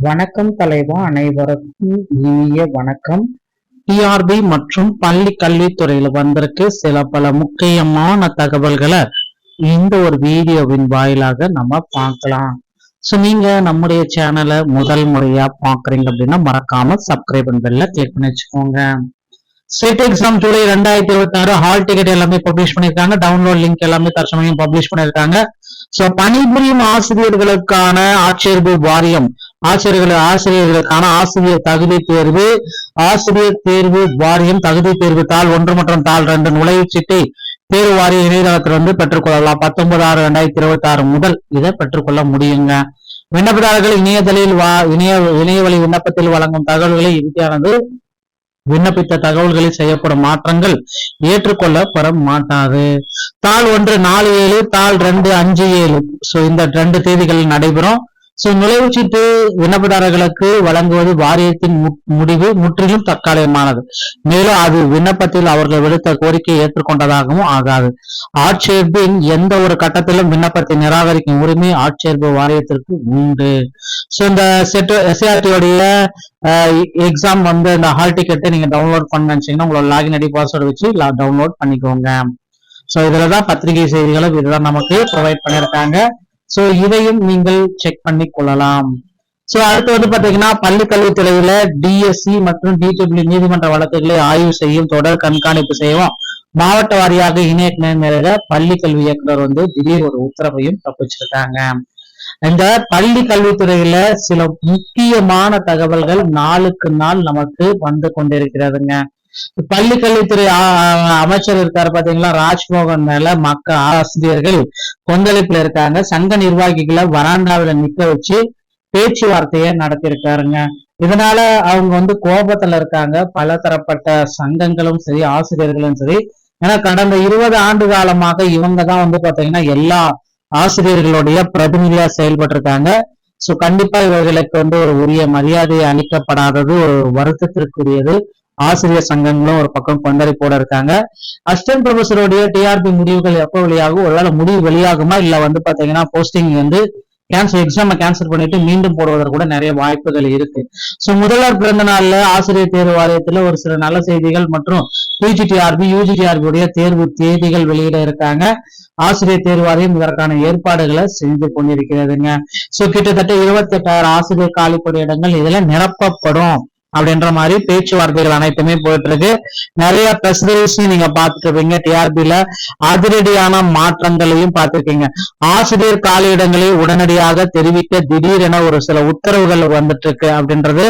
வணக்கம் தலைவா, அனைவருக்கும் இனிய வணக்கம். டிஆர்பி மற்றும் பள்ளி கல்வித்துறையில வந்திருக்கு சில பல முக்கியமான தகவல்களை இந்த ஒரு வீடியோவின் வாயிலாக நம்ம பார்க்கலாம். சோ நீங்க நம்முடைய சேனலை முதல் முறையா பாக்குறீங்க அப்படின்னா மறக்காம சப்ஸ்கிரைப் பெல்ல கிளிக் பண்ணி வச்சுக்கோங்க. State exam July 2026 hall ticket எல்லாமே பப்ளிஷ் பண்ணிருக்காங்க. டவுன்லோட் லிங்க் எல்லாமே தற்சமயம் பப்ளிஷ் பண்ணிருக்காங்க. சோ பணிபுரியும் ஆசிரியர்களுக்கான ஆட்சேர்ப்பு வாரியம், ஆசிரியர்களுக்கான ஆசிரியர் தகுதி தேர்வு, ஆசிரியர் தேர்வு வாரியம் தகுதி தேர்வு தாள் 1 மற்றும் தாள் 2 நுழைவுச்சீட்டை தேர்வு வாரிய இணையதளத்திலிருந்து பெற்றுக்கொள்ளலாம். 19/6/2026 முதல் இதை பெற்றுக்கொள்ள முடியுங்க. விண்ணப்பதாரர்கள் இணையவழி விண்ணப்பத்தில் வழங்கும் தகவல்களை இறுதியானது விண்ணப்பித்த தகவல்களில் செய்யப்படும் மாற்றங்கள் ஏற்றுக்கொள்ளப்பட மாட்டாது. தாள் 1 4/7, தாள் 2 5/7. சோ இந்த 2 தேதிகளில் நடைபெறும். சோ நுழைவுச்சீட்டு விண்ணப்பதாரர்களுக்கு வழங்குவது வாரியத்தின் முடிவு முற்றிலும் தற்காலிகமானது. மேலும் அது விண்ணப்பத்தில் அவர்கள் விடுத்த கோரிக்கை ஏற்றுக்கொண்டதாகவும் ஆகாது. ஆட்சேர்ப்பின் எந்த ஒரு கட்டத்திலும் விண்ணப்பத்தை நிராகரிக்கும் உரிமை ஆட்சேர்ப்பு வாரியத்திற்கு உண்டு. சோ இந்த எஸ்ஆர்டியோடைய எக்ஸாம் இந்த ஹால் டிக்கெட்டை நீங்க டவுன்லோட் பண்ணீங்கன்னா உங்களோட லாகின் ஐடி பாஸ்வேர்டு வச்சு டவுன்லோட் பண்ணிக்கோங்க. சோ இதுலதான் பத்திரிகை செய்திகளும் இதுதான் நமக்கு ப்ரொவைட் பண்ணிருக்காங்க. சோ இதையும் நீங்கள் செக் பண்ணி கொள்ளலாம். சோ அடுத்து பாத்தீங்கன்னா பள்ளி கல்வித்துறையில டிஎஸ்சி மற்றும் டிடபிள்யூ நீதிமன்ற வழக்குகளை ஆய்வு செய்யும் தொடர் கண்காணிப்பு செய்வோம். மாவட்ட வாரியாக இணைய மேல பள்ளி கல்வி இயக்குனர் திடீர் ஒரு உத்தரவையும் பிறப்பிச்சிருக்காங்க. இந்த பள்ளி கல்வித்துறையில சில முக்கியமான தகவல்கள் நாளுக்கு நாள் நமக்கு வந்து கொண்டிருக்கிறதுங்க. பள்ளி கல்வித்துறை அமைச்சர் இருக்காரு பாத்தீங்களா, ராஜ்மோகன் மேல ஆசிரியர்கள் கொந்தளிப்புல இருக்காங்க. சங்க நிர்வாகிகளை வராண்டாவில நிக்க வச்சு பேச்சுவார்த்தையை நடத்திருக்காருங்க. இதனால அவங்க கோபத்துல இருக்காங்க. பல தரப்பட்ட சங்கங்களும் சரி ஆசிரியர்களும் சரி. ஏன்னா கடந்த 20 ஆண்டு காலமாக இவங்க தான் பாத்தீங்கன்னா எல்லா ஆசிரியர்களுடைய பிரதிநிதியா செயல்பட்டு இருக்காங்க. சோ கண்டிப்பா இவர்களுக்கு ஒரு உரிய மரியாதை அளிக்கப்படாதது ஒரு வருத்தத்திற்குரியது. ஆசிரியர் சங்கங்களும் ஒரு பக்கம் கொந்தளிப்போட இருக்காங்க. அசிஸ்டன்ட் ப்ரொஃபஸருடைய டிஆர்பி முடிவுகள் எப்ப வெளியாகும், ஒருவேளை முடிவு வெளியாகுமா இல்ல பாத்தீங்கன்னா போஸ்டிங் எக்ஸாம கேன்சல் பண்ணிட்டு மீண்டும் போடுவதற்கு கூட நிறைய வாய்ப்புகள் இருக்கு. சோ முதல்வர் பிறந்த நாள்ல ஆசிரியர் தேர்வு வாரியத்துல ஒரு சில நல்ல செய்திகள் மற்றும் பிஜிடிஆர்பி யூஜிடிஆர்பி உடைய தேர்வு தேதிகள் வெளியிட இருக்காங்க. ஆசிரியர் தேர்வு வாரியம் இதற்கான ஏற்பாடுகளை செஞ்சு கொண்டிருக்கிறதுங்க. சோ கிட்டத்தட்ட 28,000 ஆசிரியர் காலிப்பணி இடங்கள் இதுல நிரப்பப்படும் அப்படின்ற மாதிரி பேச்சுவார்த்தைகள் அனைத்துமே போயிட்டு இருக்கு. நிறைய பிரஸ் ரிலீஸ் நீங்க பாத்துருப்பீங்க. டிஆர்பில அதிரடியான மாற்றங்களையும் பார்த்திருக்கீங்க. ஆசிரியர் காலியிடங்களை உடனடியாக தெரிவிக்க திடீரென ஒரு சில உத்தரவுகள் வந்துட்டு இருக்கு அப்படின்றது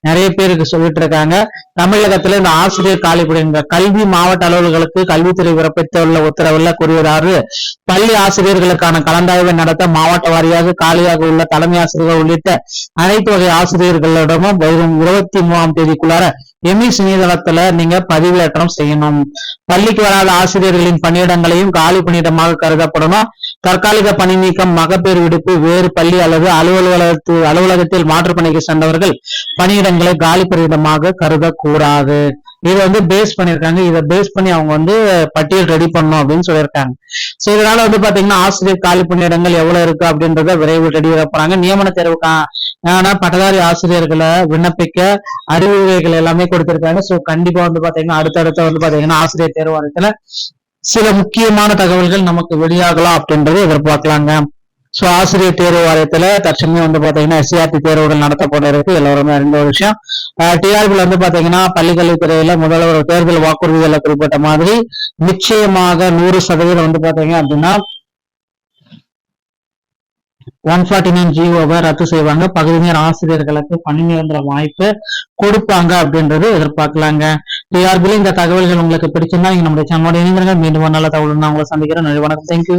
நிறைய பேருக்கு சொல்லிட்டு இருக்காங்க. தமிழகத்துல இந்த ஆசிரியர் காலிப்பணிங்க கல்வி மாவட்ட அலுவலர்களுக்கு கல்வித்துறை பிறப்பித்துள்ள உத்தரவுல கூறியதாவது, பள்ளி ஆசிரியர்களுக்கான கலந்தாய்வை நடத்த மாவட்ட வாரியாக காலியாக உள்ள தலைமை ஆசிரியர்கள் உள்ளிட்ட அனைத்து வகை ஆசிரியர்களிடமும் வரும் 23ஆம் தேதிக்குள்ளார எம்இஸ் இணையதளத்துல நீங்க பதிவேற்றம் செய்யணும். பள்ளிக்கு வராத ஆசிரியர்களின் பணியிடங்களையும் காலி பணியிடமாக கருதப்படணும். தற்காலிக பணி நீக்கம், மகப்பேறு விடுப்பு, வேறு பள்ளி அல்லது அலுவலகத்தில் மாற்றுப்பணிக்கு சென்றவர்கள் பணியிடங்களை காலி பணியிடமாக கருதக்கூடாது. இதை பேஸ் பண்ணிருக்காங்க. இதை பேஸ் பண்ணி அவங்க பட்டியல் ரெடி பண்ணணும் அப்படின்னு சொல்லியிருக்காங்க. சோ இதனால பாத்தீங்கன்னா ஆசிரியர் காலி பணியிடங்கள் எவ்வளவு இருக்கு அப்படின்றத விரைவில் ரெடி பண்ண போறாங்க. நியமன தேர்வுக்கான பட்டதாரி ஆசிரியர்களை விண்ணப்பிக்க அறிவுரைகள் எல்லாமே கொடுத்திருக்காங்க. சோ கண்டிப்பா பாத்தீங்கன்னா அடுத்தடுத்த பாத்தீங்கன்னா ஆசிரியர் தேர்வு வாரியத்துல சில முக்கியமான தகவல்கள் நமக்கு வெளியாகலாம் அப்படின்றத எதிர்பார்க்கலாங்க. சோ ஆசிரியர் தேர்வு வாரியத்துல தற்சமயம் பாத்தீங்கன்னா எஸ்சிஆர்டி தேர்வுகள் நடத்தப்பட இருக்கு. எல்லாருமே அறிந்த ஒரு விஷயம். டிஆர்பில பாத்தீங்கன்னா பள்ளிக்கல்வித்துறையில முதல்வர் தேர்தல் வாக்குறுதிகளை குறிப்பிட்ட மாதிரி நிச்சயமாக 100% பாத்தீங்க அப்படின்னா 149 ஜிஓவை ரத்து செய்வாங்க. பகுதி நேர ஆசிரியர்களுக்கு பணி நிரந்தர வாய்ப்பு கொடுப்பாங்க அப்படின்றது எதிர்பார்க்கலாங்க. டிஆர்பில இந்த தகவல்கள் உங்களுக்கு பிடிச்சிருந்தா நீங்க நம்முடைய சேனலோட இணைந்திருங்க. மீண்டும் ஒரு நல்ல தகவல் உங்களை சந்திக்கிறேன். நன்றி, வணக்கம், தேங்க்யூ.